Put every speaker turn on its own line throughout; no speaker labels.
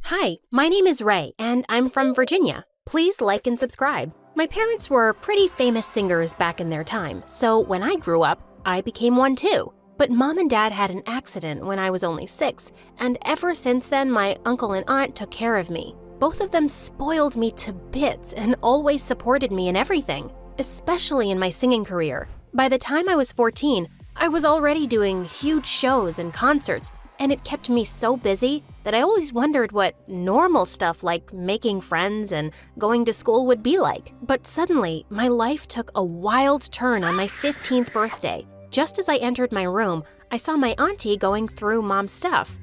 Hi, my name is Ray, and I'm from Virginia. Please like and subscribe. My parents were pretty famous singers back in their time, so when I grew up, I became one too. But Mom and Dad had an accident when I was only 6, and ever since then, my uncle and aunt took care of me. Both of them spoiled me to bits and always supported me in everything, especially in my singing career. By the time I was 14, I was already doing huge shows and concerts, and it kept me so busy that I always wondered what normal stuff like making friends and going to school would be like. But suddenly, my life took a wild turn on my 15th birthday. Just as I entered my room, I saw my auntie going through Mom's stuff.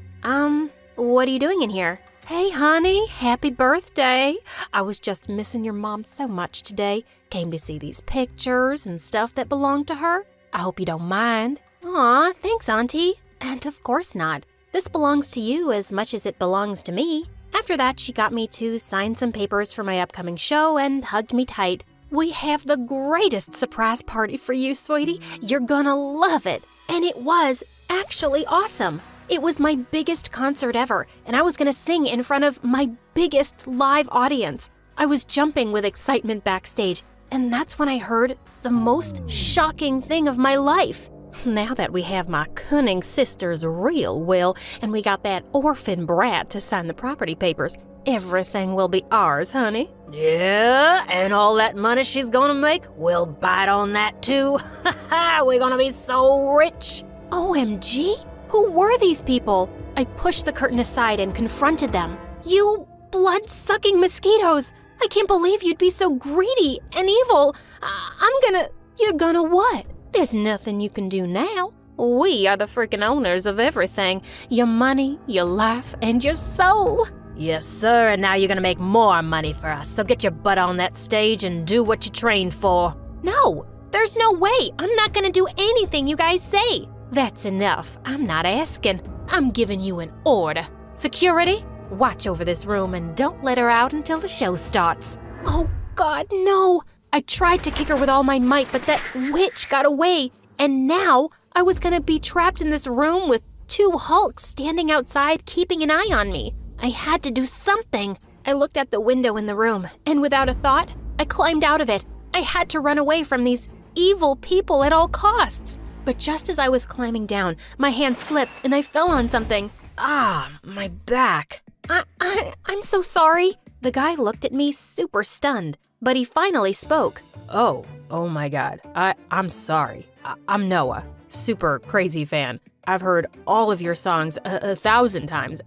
What are you doing in here? Hey, honey, happy birthday. I was just missing your mom so much today. Came to see these pictures and stuff that belonged to her. I hope you don't mind. Aw, thanks, auntie. And of course not. This belongs to you as much as it belongs to me. After that, she got me to sign some papers for my upcoming show and hugged me tight. We have the greatest surprise party for you, sweetie. You're gonna love it. And it was actually awesome. It was my biggest concert ever, and I was gonna sing in front of my biggest live audience. I was jumping with excitement backstage, and that's when I heard the most shocking thing of my life. Now that we have my cunning sister's real will and we got that orphan brat to sign the property papers, everything will be ours, honey. Yeah, and all that money she's gonna make, we'll bite on that too. We're gonna be so rich. OMG, who were these people? I pushed the curtain aside and confronted them. You blood-sucking mosquitoes! I can't believe you'd be so greedy and evil. You're gonna what? There's nothing you can do now. We are the freaking owners of everything. Your money, your life, and your soul. Yes, sir, and now you're gonna make more money for us, so get your butt on that stage and do what you trained for. No, there's no way. I'm not gonna do anything you guys say. That's enough. I'm not asking. I'm giving you an order. Security, watch over this room and don't let her out until the show starts. Oh, God, no. I tried to kick her with all my might, but that witch got away. And now I was gonna be trapped in this room with 2 Hulks standing outside keeping an eye on me. I had to do something. I looked at the window in the room, and without a thought, I climbed out of it. I had to run away from these evil people at all costs. But just as I was climbing down, my hand slipped and I fell on something. My back. I'm so sorry. The guy looked at me super stunned, but he finally spoke. Oh my God. I'm sorry. I'm Noah, super crazy fan. I've heard all of your songs 1,000 times.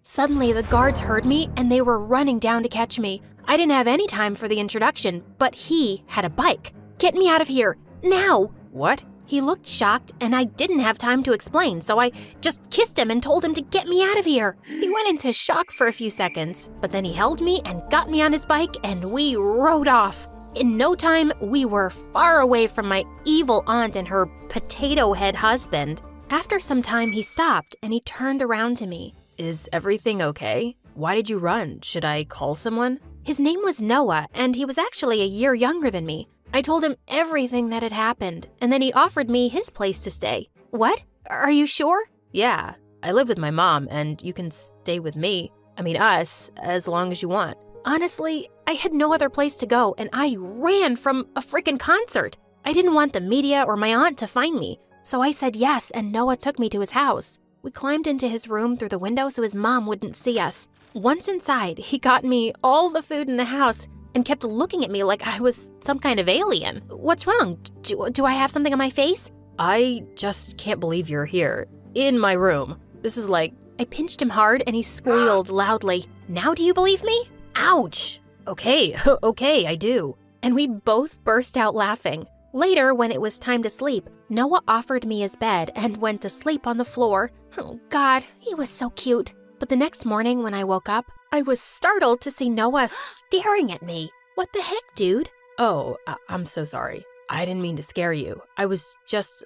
Suddenly the guards heard me and they were running down to catch me. I didn't have any time for the introduction, but he had a bike. Get me out of here, now! What? He looked shocked and I didn't have time to explain, so I just kissed him and told him to get me out of here. He went into shock for a few seconds, but then he held me and got me on his bike and we rode off. In no time, we were far away from my evil aunt and her potato head husband. After some time, he stopped and he turned around to me. Is everything okay? Why did you run? Should I call someone? His name was Noah, and he was actually a year younger than me. I told him everything that had happened, and then he offered me his place to stay. What? Are you sure? Yeah, I live with my mom, and you can stay with me. Us, as long as you want. Honestly, I had no other place to go, and I ran from a freaking concert. I didn't want the media or my aunt to find me, so I said yes, and Noah took me to his house. We climbed into his room through the window so his mom wouldn't see us. Once inside, he got me all the food in the house and kept looking at me like I was some kind of alien. What's wrong? Do I have something on my face? I just can't believe you're here, in my room. This is like... I pinched him hard and he squealed loudly. Now do you believe me? Ouch! Okay, I do. And we both burst out laughing. Later, when it was time to sleep, Noah offered me his bed and went to sleep on the floor. Oh God, he was so cute. But the next morning when I woke up, I was startled to see Noah staring at me. What the heck, dude? Oh, I'm so sorry. I didn't mean to scare you. I was just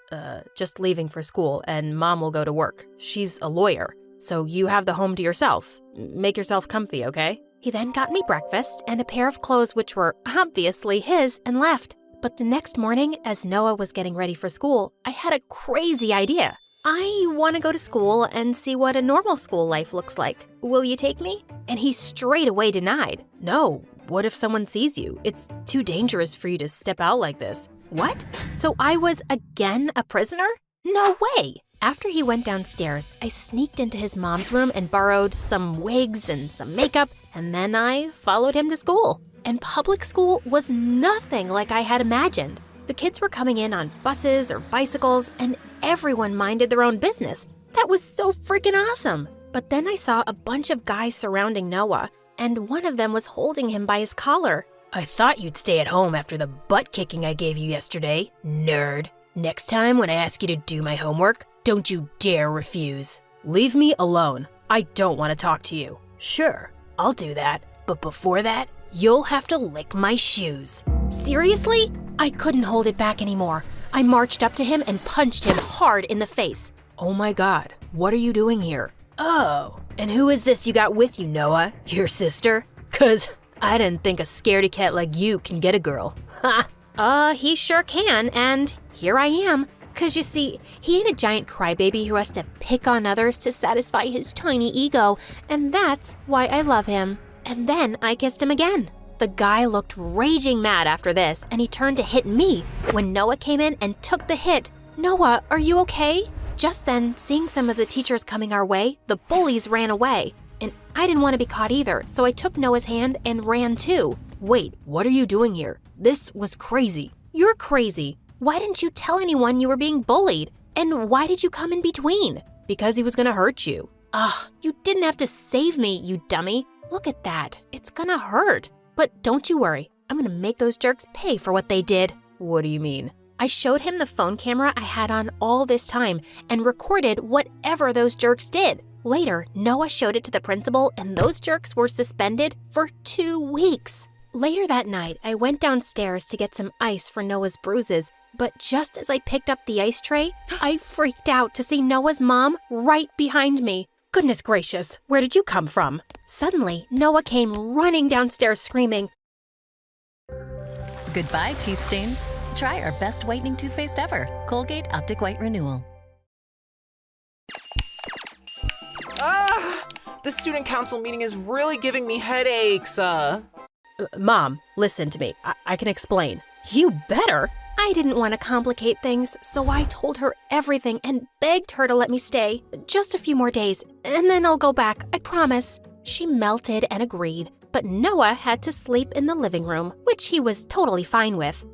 leaving for school and Mom will go to work. She's a lawyer, so you have the home to yourself. Make yourself comfy, okay? He then got me breakfast and a pair of clothes which were obviously his and left. But the next morning, as Noah was getting ready for school, I had a crazy idea. I want to go to school and see what a normal school life looks like. Will you take me? And he straight away denied. No, what if someone sees you? It's too dangerous for you to step out like this. What? So I was again a prisoner? No way! After he went downstairs, I sneaked into his mom's room and borrowed some wigs and some makeup, and then I followed him to school. And public school was nothing like I had imagined. The kids were coming in on buses or bicycles, and everyone minded their own business. That was so freaking awesome. But then I saw a bunch of guys surrounding Noah, and one of them was holding him by his collar. I thought you'd stay at home after the butt kicking I gave you yesterday, nerd. Next time when I ask you to do my homework, don't you dare refuse. Leave me alone. I don't want to talk to you. Sure, I'll do that. But before that, you'll have to lick my shoes. Seriously? I couldn't hold it back anymore. I marched up to him and punched him hard in the face. Oh my God, what are you doing here? Oh, and who is this you got with you, Noah? Your sister? 'Cause I didn't think a scaredy cat like you can get a girl. Ha! He sure can, and here I am. 'Cause you see, he ain't a giant crybaby who has to pick on others to satisfy his tiny ego, and that's why I love him. And then I kissed him again. The guy looked raging mad after this, and he turned to hit me when Noah came in and took the hit. Noah, are you okay? Just then, seeing some of the teachers coming our way, the bullies ran away. And I didn't want to be caught either, so I took Noah's hand and ran too. Wait, what are you doing here? This was crazy. You're crazy. Why didn't you tell anyone you were being bullied? And why did you come in between? Because he was gonna hurt you. You didn't have to save me, you dummy. Look at that. It's gonna hurt. But don't you worry. I'm gonna make those jerks pay for what they did. What do you mean? I showed him the phone camera I had on all this time and recorded whatever those jerks did. Later, Noah showed it to the principal, and those jerks were suspended for 2 weeks. Later that night, I went downstairs to get some ice for Noah's bruises, but just as I picked up the ice tray, I freaked out to see Noah's mom right behind me. Goodness gracious, where did you come from? Suddenly, Noah came running downstairs screaming,
Goodbye, teeth stains. Try our best whitening toothpaste ever, Colgate Optic White Renewal.
The student council meeting is really giving me headaches.
Mom, listen to me. I can explain. You better. I didn't want to complicate things, so I told her everything and begged her to let me stay. Just a few more days, and then I'll go back, I promise. She melted and agreed, but Noah had to sleep in the living room, which he was totally fine with.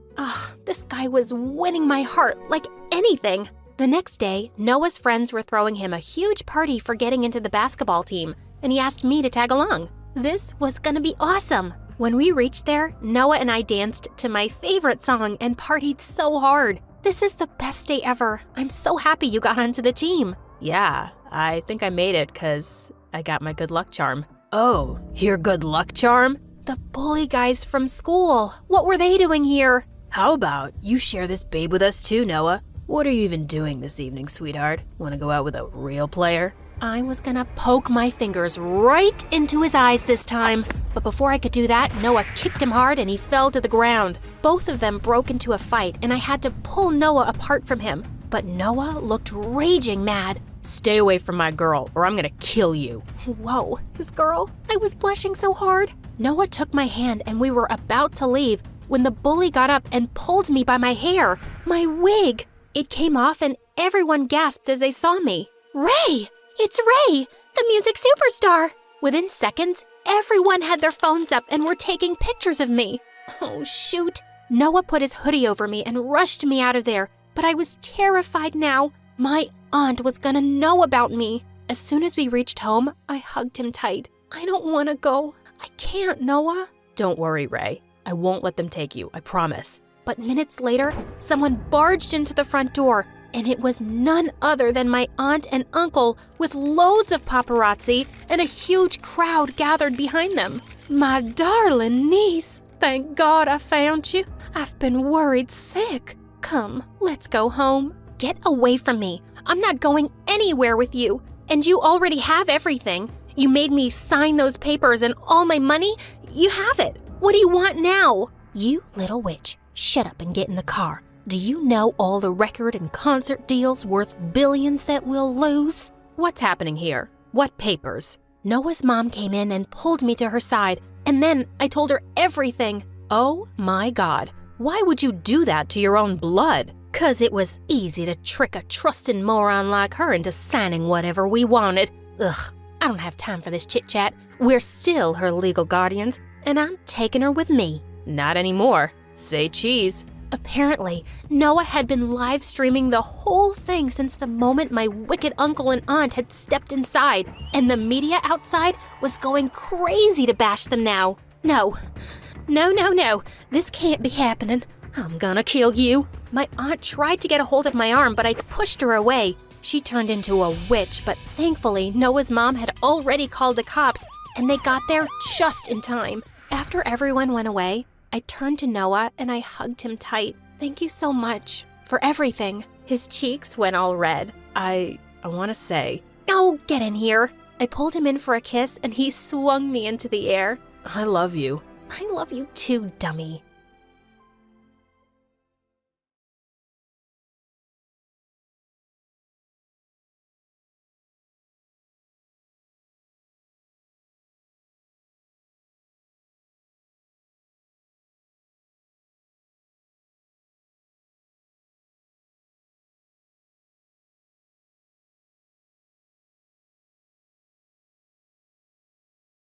This guy was winning my heart like anything. The next day, Noah's friends were throwing him a huge party for getting into the basketball team, and he asked me to tag along. This was gonna be awesome. When we reached there, Noah and I danced to my favorite song and partied so hard. This is the best day ever. I'm so happy you got onto the team. Yeah, I think I made it 'cause I got my good luck charm. Oh, your good luck charm? The bully guys from school. What were they doing here? How about you share this babe with us too, Noah? What are you even doing this evening, sweetheart? Want to go out with a real player? I was gonna poke my fingers right into his eyes this time. But before I could do that, Noah kicked him hard and he fell to the ground. Both of them broke into a fight and I had to pull Noah apart from him. But Noah looked raging mad. Stay away from my girl or I'm gonna kill you. Whoa, his girl? I was blushing so hard. Noah took my hand and we were about to leave when the bully got up and pulled me by my hair. My wig! It came off and everyone gasped as they saw me. Ray! It's Ray, the music superstar! Within seconds, everyone had their phones up and were taking pictures of me. Oh, shoot. Noah put his hoodie over me and rushed me out of there, but I was terrified now. My aunt was gonna know about me. As soon as we reached home, I hugged him tight. I don't want to go. I can't, Noah. Don't worry, Ray. I won't let them take you, I promise. But minutes later, someone barged into the front door, and it was none other than my aunt and uncle with loads of paparazzi and a huge crowd gathered behind them. My darling niece, thank God I found you. I've been worried sick. Come, let's go home. Get away from me. I'm not going anywhere with you. And you already have everything. You made me sign those papers and all my money. You have it. What do you want now? You little witch, shut up and get in the car. Do you know all the record and concert deals worth billions that we'll lose? What's happening here? What papers? Noah's mom came in and pulled me to her side, and then I told her everything. Oh my God, why would you do that to your own blood? 'Cause it was easy to trick a trusting moron like her into signing whatever we wanted. Ugh, I don't have time for this chit-chat. We're still her legal guardians, and I'm taking her with me. Not anymore. Say cheese. Apparently, Noah had been live streaming the whole thing since the moment my wicked uncle and aunt had stepped inside, and the media outside was going crazy to bash them now. No, this can't be happening. I'm gonna kill you. My aunt tried to get a hold of my arm, but I pushed her away. She turned into a witch, but thankfully, Noah's mom had already called the cops, and they got there just in time. After everyone went away, I turned to Noah and I hugged him tight. Thank you so much for everything. His cheeks went all red. I want to say, oh, get in here. I pulled him in for a kiss and he swung me into the air. I love you. I love you too, dummy.